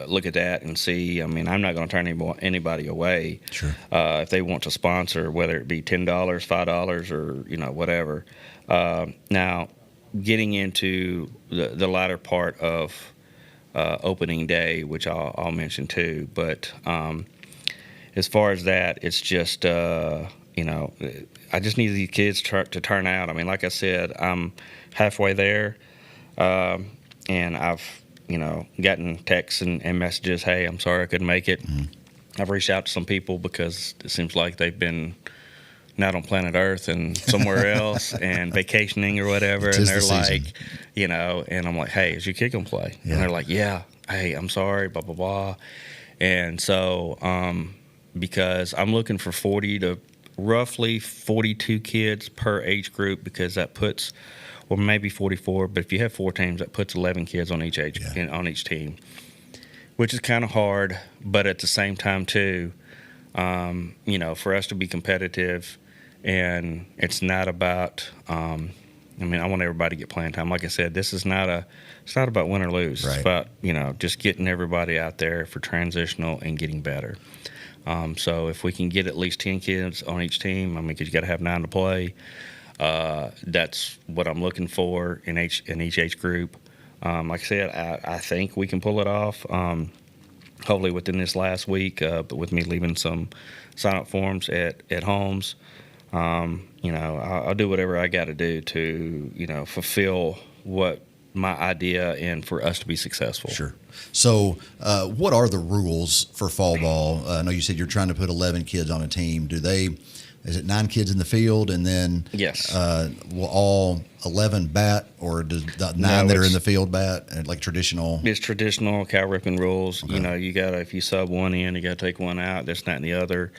look at that and see. I mean, I'm not going to turn anybody away. Sure. If they want to sponsor, whether it be $10, $5, or whatever. Now, getting into the latter part of opening day, which I'll mention too, but as far as that, it's just I just need these kids to turn out. I mean, like I said, I'm halfway there, and I've gotten texts and messages. Hey, I'm sorry I couldn't make it. Mm-hmm. I've reached out to some people because it seems like they've been not on planet Earth and somewhere else and vacationing or whatever. And they're like, and I'm like, hey, is your kid gonna play? Yeah. And they're like, yeah. Hey, I'm sorry, blah, blah, blah. And so, because I'm looking for 40 to roughly 42 kids per age group, because that puts, or maybe 44, but if you have 4 teams, that puts 11 kids on each age, on each team, which is kind of hard. But at the same time, too, for us to be competitive, and it's not about, I want everybody to get playing time. Like I said, it's not about win or lose. Right. It's about, just getting everybody out there for transitional and getting better. So if we can get at least 10 kids on each team, because you got to have 9 to play, that's what I'm looking for in each age group. Like I said, I think we can pull it off. Hopefully within this last week, but with me leaving some sign-up forms at homes, I'll do whatever I got to do to, fulfill what my idea and for us to be successful. Sure. So what are the rules for fall ball? I know you said you're trying to put 11 kids on a team. Is it 9 kids in the field, and then yes, will all 11 bat, or does the 9 that are in the field bat, like traditional? It's traditional cow ripping rules. Okay. You got to, if you sub one in, you got to take one out. That's not in the other.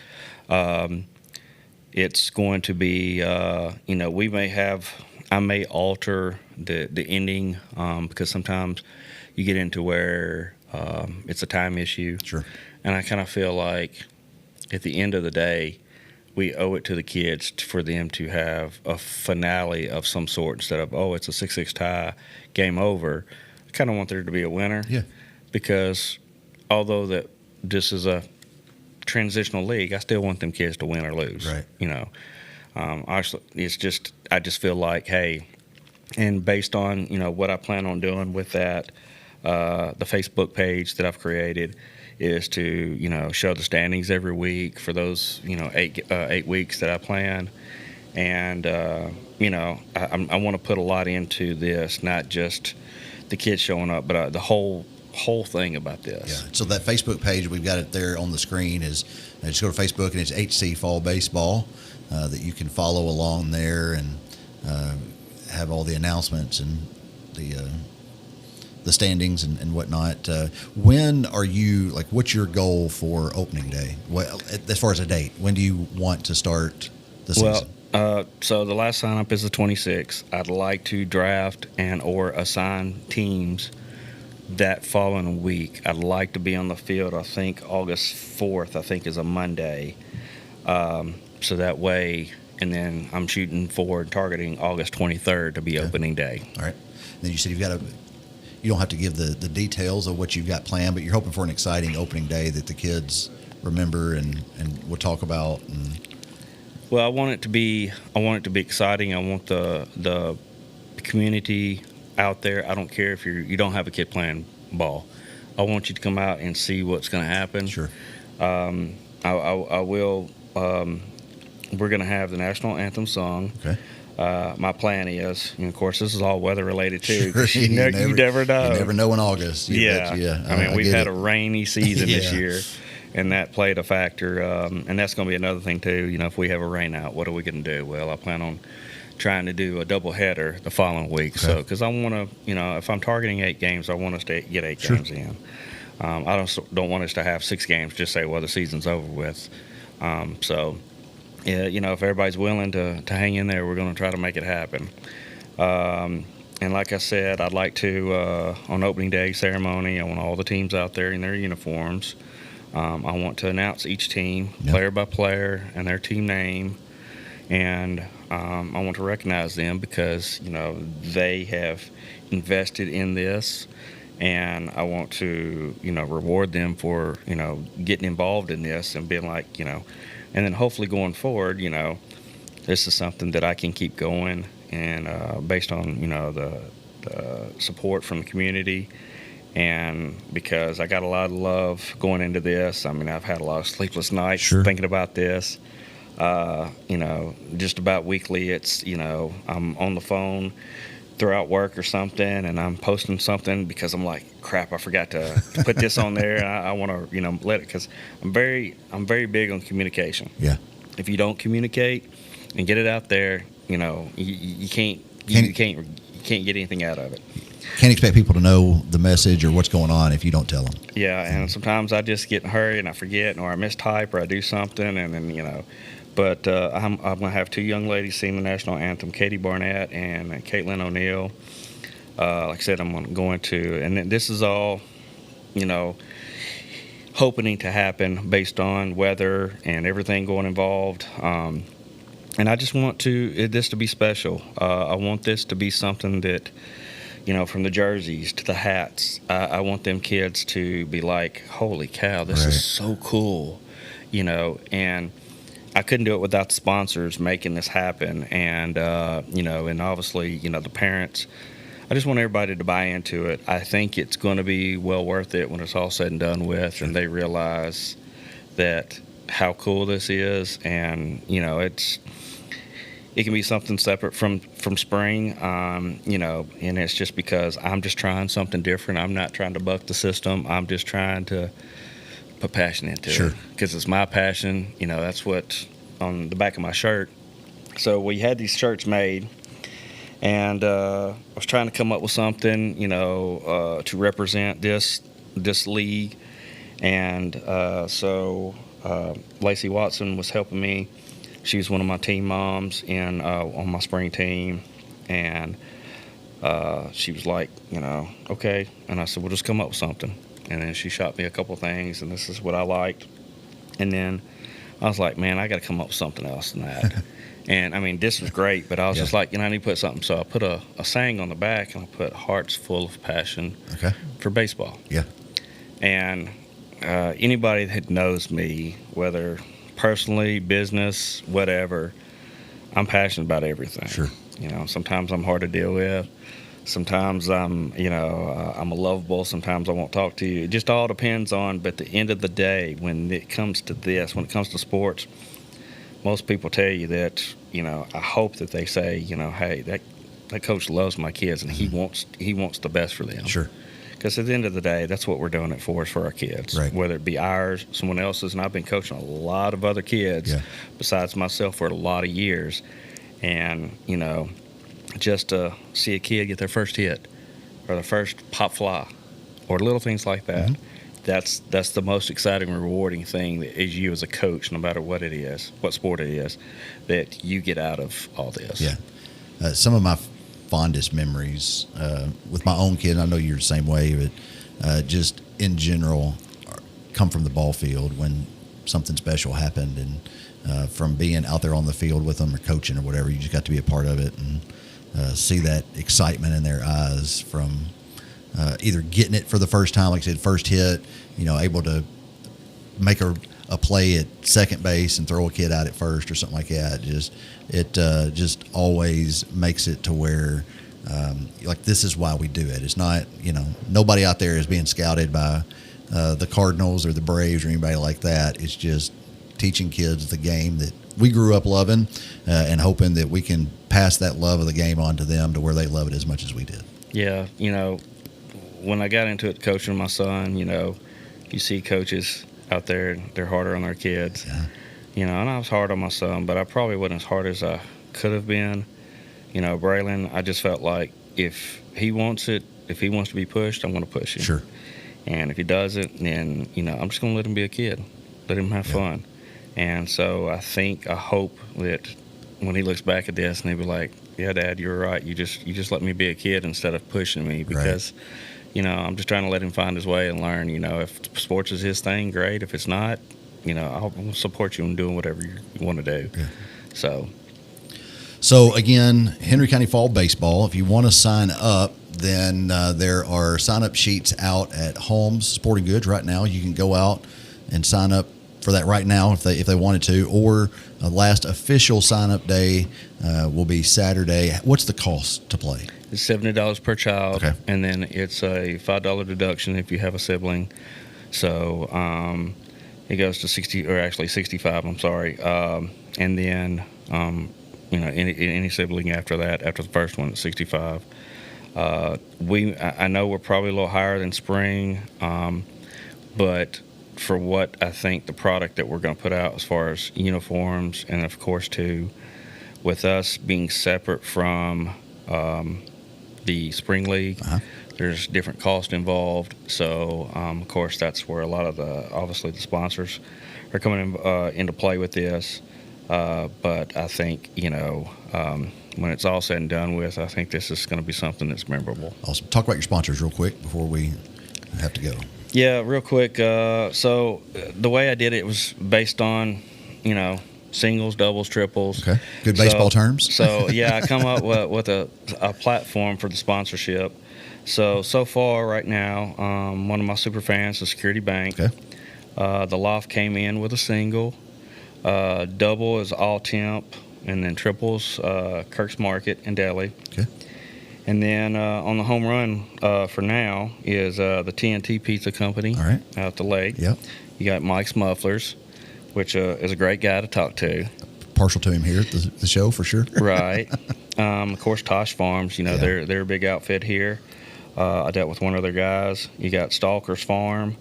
It's going to be, I may alter the ending because sometimes you get into where it's a time issue. Sure. And I kind of feel like at the end of the day, we owe it to the kids for them to have a finale of some sort instead of, it's a 6-6 tie, game over. I kind of want there to be a winner. Yeah. Because although that this is a transitional league, I still want them kids to win or lose. Right. Actually, I just feel like, hey, and based on, what I plan on doing with that, the Facebook page that I've created is to, show the standings every week for those, 8 weeks that I plan. And, I want to put a lot into this, not just the kids showing up, but the whole thing about this. Yeah. So that Facebook page, we've got it there on the screen, is just go to Facebook, and it's HC Fall Baseball, that you can follow along there and have all the announcements and the standings and whatnot. When are you, what's your goal for opening day? As far as a date, when do you want to start the season? So the last sign up is the 26th. I'd like to draft or assign teams that following week. I'd like to be on the field, I think August 4th, I think is a Monday. So that way, and then I'm shooting for targeting August 23rd to be opening day. All right. And then you said you don't have to give the details of what you've got planned, but you're hoping for an exciting opening day that the kids remember and will talk about. Well, I want it to be exciting. I want the community out there. I don't care if you don't have a kid playing ball. I want you to come out and see what's going to happen. Sure. I will. We're going to have the national anthem sung. Okay. My plan is, and of course, this is all weather related too. Sure. You never know. You never know in August. Yeah. We've had a rainy season this year, and that played a factor. And that's going to be another thing too. If we have a rain out, what are we going to do? Well, I plan on trying to do a double header the following week. Okay. So, because I want to, if I'm targeting 8 games, I want us to get 8 games in. I don't want us to have 6 games. Just say, well, the season's over with. Yeah, if everybody's willing to hang in there, we're going to try to make it happen. And like I said, I'd like to, on opening day ceremony, I want all the teams out there in their uniforms. I want to announce each team, player by player, and their team name. And I want to recognize them because, they have invested in this. And I want to, reward them for, getting involved in this and being like, and then hopefully going forward, this is something that I can keep going. And based on, the support from the community. And because I got a lot of love going into this, I've had a lot of sleepless nights thinking about this. Just about weekly, it's, I'm on the phone throughout work or something, and I'm posting something because I'm like, crap, I forgot to put this on there. And I want to, let it, because I'm very big on communication. Yeah. If you don't communicate and get it out there, you can't get anything out of it. Can't expect people to know the message or what's going on if you don't tell them. Yeah, and sometimes I just get in a hurry and I forget, or I mistype, or I do something, and then, But I'm going to have two young ladies sing the national anthem, Katie Barnett and Caitlin O'Neill. Like I said, I'm going to, and this is all, hoping to happen based on weather and everything going involved. And I just want this to be special. I want this to be something that, from the jerseys to the hats, I want them kids to be like, holy cow, this is so cool, and I couldn't do it without the sponsors making this happen. And, and obviously, the parents, I just want everybody to buy into it. I think it's going to be well worth it when it's all said and done with, and they realize that how cool this is. And, it can be something separate from spring, and it's just because I'm just trying something different. I'm not trying to buck the system. I'm just trying to put passion into it because it's my passion. That's what on the back of my shirt. So we had these shirts made, and I was trying to come up with something, to represent this league. And so Lacey Watson was helping me. She's one of my team moms on my spring team, and she was like, okay. And I said, we'll just come up with something. And then she shot me a couple things, and this is what I liked. And then I was like, man, I got to come up with something else than that. And, this was great, but I was just like, I need to put something. So I put a saying on the back, and I put hearts full of passion for baseball. Yeah. And anybody that knows me, whether personally, business, whatever, I'm passionate about everything. Sure. Sometimes I'm hard to deal with. Sometimes I'm a lovable. Sometimes I won't talk to you. It just all depends on. But at the end of the day, when it comes to this, when it comes to sports, most people tell you that. I hope that they say, hey, that coach loves my kids and he wants the best for them. Sure. Because at the end of the day, that's what we're doing it for, is for our kids. Right. Whether it be ours, someone else's, and I've been coaching a lot of other kids besides myself for a lot of years, and just to see a kid get their first hit or their first pop fly or little things like that, that's the most exciting, rewarding thing that is you as a coach, no matter what it is, what sport it is, that you get out of all this. Yeah. Some of my fondest memories with my own kid, and I know you're the same way, but just in general come from the ball field when something special happened, and from being out there on the field with them or coaching or whatever, you just got to be a part of it and see that excitement in their eyes from either getting it for the first time, like I said, first hit, able to make a play at second base and throw a kid out at first or something like that. Just always makes it to where like this is why we do it. It's not, nobody out there is being scouted by the Cardinals or the Braves or anybody like that. It's just teaching kids the game that we grew up loving and hoping that we can pass that love of the game on to them to where they love it as much as we did. Yeah, when I got into it coaching my son, you see coaches out there, they're harder on their kids. Yeah. And I was hard on my son, but I probably wasn't as hard as I could have been. Braylon, I just felt like if he wants to be pushed, I'm going to push him. Sure. And if he doesn't, then, I'm just going to let him be a kid, let him have fun. And so I hope that when he looks back at this and he'll be like, yeah, Dad, you're right. You just let me be a kid instead of pushing me, because, I'm just trying to let him find his way and learn. If sports is his thing, great. If it's not, I'll support you in doing whatever you want to do. Yeah. So again, Henry County Fall Baseball, if you want to sign up, then there are sign-up sheets out at Holmes Sporting Goods right now. You can go out and sign up for that right now if they wanted to, or last official sign-up day will be Saturday. What's the cost to play? It's $70 per child, okay. And then it's a $5 deduction if you have a sibling. So it goes to 65. I'm sorry, and then any sibling after that, after the first one, it's 65. I know we're probably a little higher than spring, but for what I think the product that we're going to put out as far as uniforms, and of course too, with us being separate from the spring league, there's different cost involved. So of course that's where a lot of obviously the sponsors are coming into play with this. But I think when it's all said and done with, I think this is going to be something that's memorable. Awesome. Talk about your sponsors real quick before we have to go. Yeah, real quick. So the way I did it was based on, singles, doubles, triples. Okay. Good baseball terms. So yeah, I come up with a platform for the sponsorship. So far right now, one of my super fans is Security Bank. Okay. The Loft came in with a single. Double is All Temp. And then triples, Kirk's Market in Delhi. Okay. And then on the home run for now is the TNT Pizza Company. All right. Out the lake. Yep. You got Mike's Mufflers, which is a great guy to talk to. Partial to him here at the show for sure. Right. Of course, Tosh Farms. They're a big outfit here. I dealt with one of their guys. You got Stalker's Farm.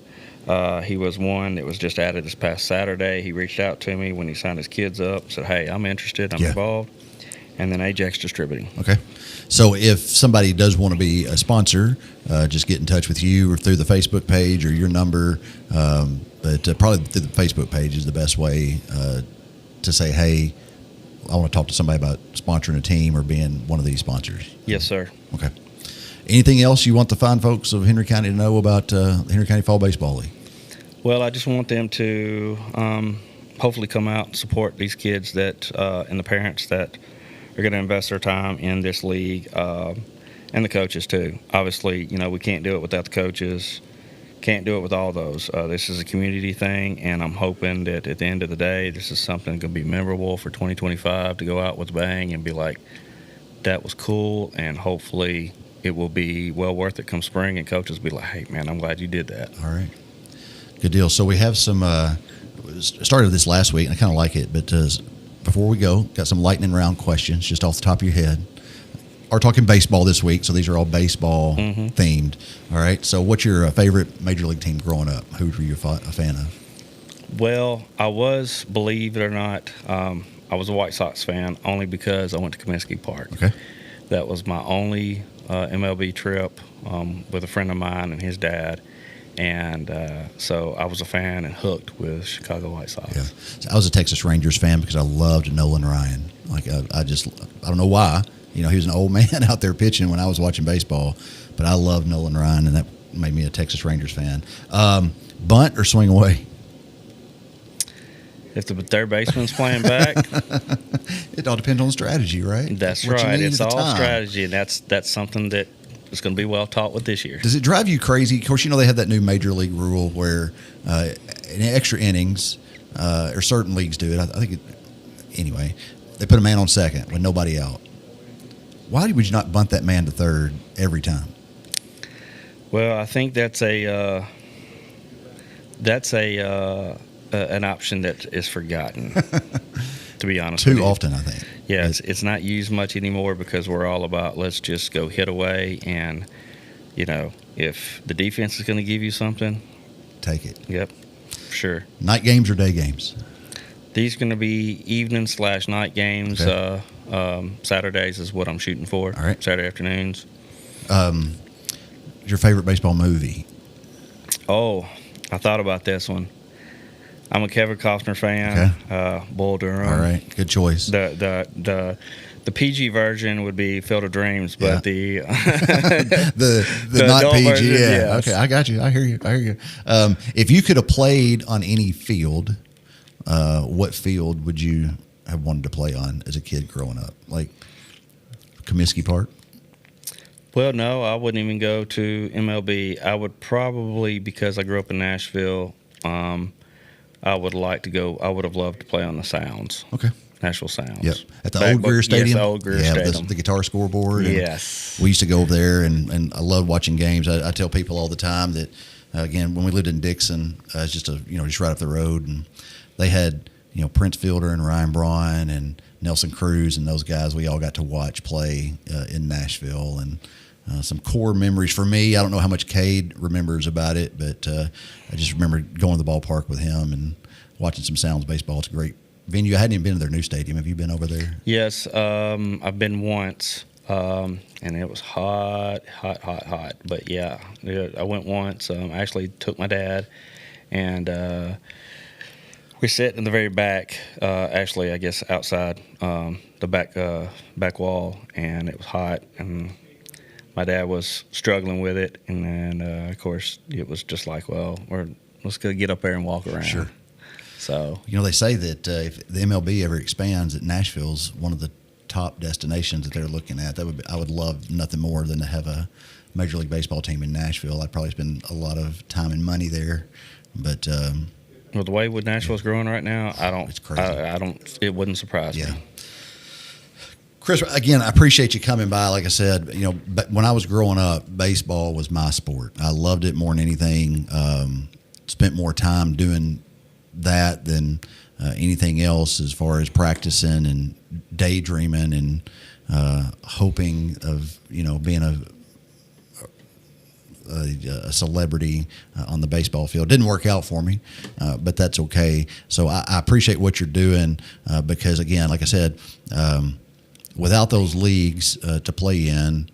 He was one that was just added this past Saturday. He reached out to me when he signed his kids up, said, hey, I'm interested, I'm involved. And then Ajax Distributing. Okay. So if somebody does want to be a sponsor, just get in touch with you or through the Facebook page or your number. But probably through the Facebook page is the best way to say, hey, I want to talk to somebody about sponsoring a team or being one of these sponsors. Yes, sir. Okay. Anything else you want the fine folks of Henry County to know about Henry County Fall Baseball League? Well, I just want them to hopefully come out and support these kids that and the parents that are going to invest their time in this league, and the coaches too. Obviously, we can't do it without the coaches. Can't do it with all those. This is a community thing, and I'm hoping that at the end of the day, this is something going to be memorable for 2025 to go out with a bang and be like, that was cool, and hopefully it will be well worth it come spring, and coaches will be like, hey, man, I'm glad you did that. All right. Good deal. So we have some started this last week, and I kind of like it, but before we go, got some lightning round questions just off the top of your head. Are talking baseball this week, so these are all baseball themed. All right. So what's your favorite major league team growing up? Who were you a fan of? Well, I was, believe it or not, I was a White Sox fan only because I went to Comiskey Park. Okay. That was my only MLB trip with a friend of mine and his dad. And so I was a fan and hooked with Chicago White Sox. Yeah. So I was a Texas Rangers fan because I loved Nolan Ryan. Like I don't know why. He was an old man out there pitching when I was watching baseball, but I loved Nolan Ryan, and that made me a Texas Rangers fan. Bunt or swing away? If the third baseman's playing back, it all depends on strategy, right? That's what right. It's all strategy, and that's something that is going to be well taught with this year. Does it drive you crazy? Of course, they have that new major league rule where in extra innings, or certain leagues do it. I think anyway, they put a man on second with nobody out. Why would you not bunt that man to third every time? Well, I think that's an option that is forgotten. To be honest, too often, I think. Yeah, it's not used much anymore because we're all about let's just go hit away, and if the defense is going to give you something, take it. Yep, sure. Night games or day games? These are going to be evening/night games. Okay. Saturdays is what I'm shooting for. All right. Saturday afternoons. Your favorite baseball movie? Oh, I thought about this one. I'm a Kevin Costner fan. Okay. Bull Durham. All right, good choice. The The PG version would be Field of Dreams, but the the not adult PG. version, Yeah. yes. Okay, I got you. I hear you. If you could have played on any field, what field would you have wanted to play on as a kid growing up? Like Comiskey Park? Well, no, I wouldn't even go to MLB. I would probably, because I grew up in Nashville, I would have loved to play on the Sounds. Okay. Nashville Sounds. Yep. At the old Greer Stadium? Yes, the old Greer Stadium. The guitar scoreboard. Yes. We used to go over there, and I loved watching games. I tell people all the time that, again, when we lived in Dixon, it's just just right up the road, and they had, Prince Fielder and Ryan Braun and Nelson Cruz and those guys we all got to watch play in Nashville, and some core memories for me. I don't know how much Cade remembers about it, but I just remember going to the ballpark with him and watching some Sounds baseball. It's a great venue. I hadn't even been to their new stadium. Have you been over there? Yes, I've been once, and it was hot. But yeah, I went once. I actually took my dad, and we sat in the very back, actually, I guess outside the back wall, and it was hot, and my dad was struggling with it, and then of course it was just like, well, let's go get up there and walk around. Sure. So they say that if the MLB ever expands, that Nashville's one of the top destinations that they're looking at. I would love nothing more than to have a Major League Baseball team in Nashville. I'd probably spend a lot of time and money there, but well, the way Nashville's growing right now, It's crazy. It wouldn't surprise me. Chris, again, I appreciate you coming by. Like I said, but when I was growing up, baseball was my sport. I loved it more than anything. Spent more time doing that than anything else, as far as practicing and daydreaming and hoping of being a celebrity on the baseball field. Didn't work out for me, but that's okay. So I appreciate what you're doing because, again, like I said, without those leagues to play in,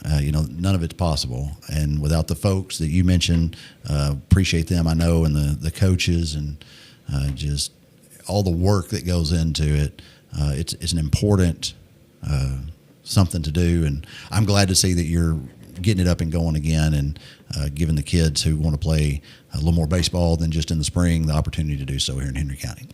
none of it's possible. And without the folks that you mentioned, appreciate them, I know, and the coaches and just all the work that goes into it. It's an important something to do, and I'm glad to see that you're getting it up and going again, and giving the kids who want to play a little more baseball than just in the spring the opportunity to do so here in Henry County.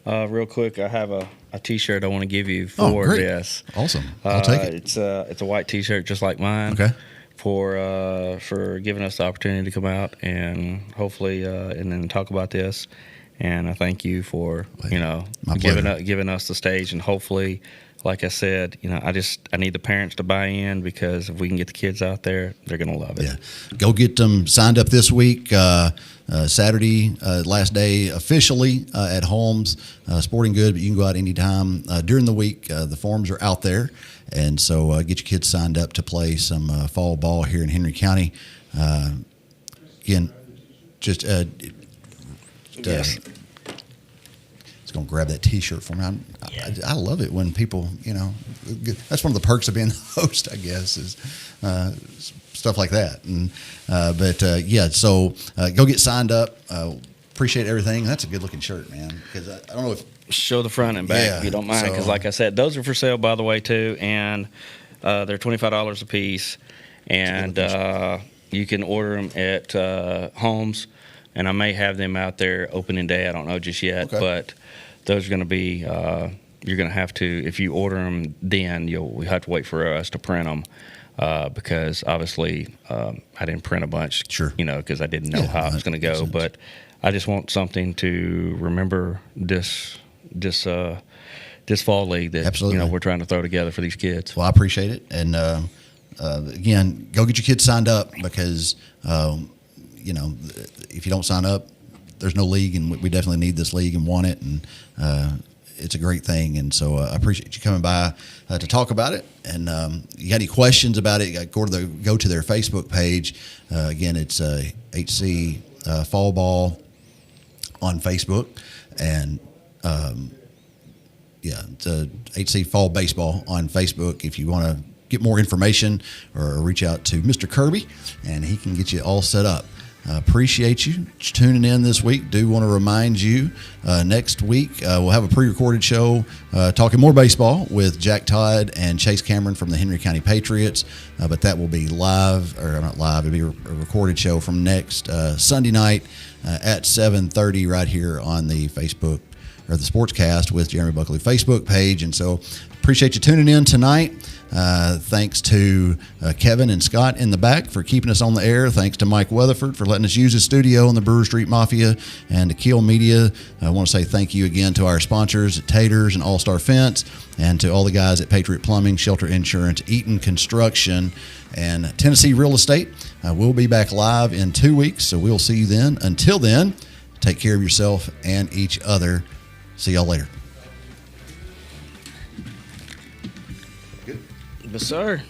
Real quick, I have a T-shirt I want to give you for this. Awesome. I'll take it. It's a white T-shirt just like mine. Okay. For giving us the opportunity to come out and hopefully and then talk about this. And I thank you for giving us the stage, and hopefully, like I said, I need the parents to buy in, because if we can get the kids out there, they're going to love it. Yeah. Go get them signed up this week. Saturday, last day officially at Holmes Sporting Good, but you can go out anytime during the week. The forms are out there, and so get your kids signed up to play some fall ball here in Henry County. Again, just yes. it's going to grab that T-shirt for me. I love it when people, that's one of the perks of being the host, I guess, is stuff like that. And so go get signed up. Appreciate everything. That's a good looking shirt, man. Because I don't know if show the front and back if you don't mind. Because like I said, those are for sale, by the way, too, and they're $25 a piece, and you can order them at Holmes. And I may have them out there opening day. I don't know just yet, but those are going to be. You're going to have to, if you order them, then we have to wait for us to print them, because obviously I didn't print a bunch. Sure. Because I didn't know how it was going to go. But I just want something to remember this fall league that Absolutely. We're trying to throw together for these kids. Well, I appreciate it, and again, go get your kids signed up, because if you don't sign up, there's no league, and we definitely need this league and want it, and it's a great thing. And so I appreciate you coming by to talk about it. And you got any questions about it, go to their Facebook page. Again, it's HC Fall Ball on Facebook, and it's HC Fall Baseball on Facebook. If you want to get more information or reach out to Mr. Kirby, and he can get you all set up. Appreciate you tuning in this week. Do want to remind you next week we'll have a pre-recorded show talking more baseball with Jack Todd and Chase Cameron from the Henry County Patriots. But that will be live, or not live, it'll be a recorded show from next Sunday night at 7:30 right here on the Facebook or the SportsCast with Jeremy Buckelew Facebook page. And so appreciate you tuning in tonight. Thanks to Kevin and Scott in the back for keeping us on the air. Thanks to Mike Weatherford for letting us use his studio in the Brewer Street Mafia, and to KEHLMEDIA. I want to say thank you again to our sponsors at Taters and All Star Fence, and to all the guys at Patriot Plumbing, Shelter Insurance, Eaton Construction, and Tennessee Real Estate. We'll be back live in 2 weeks, so we'll see you then. Until then, take care of yourself and each other. See y'all later. Yes, sir.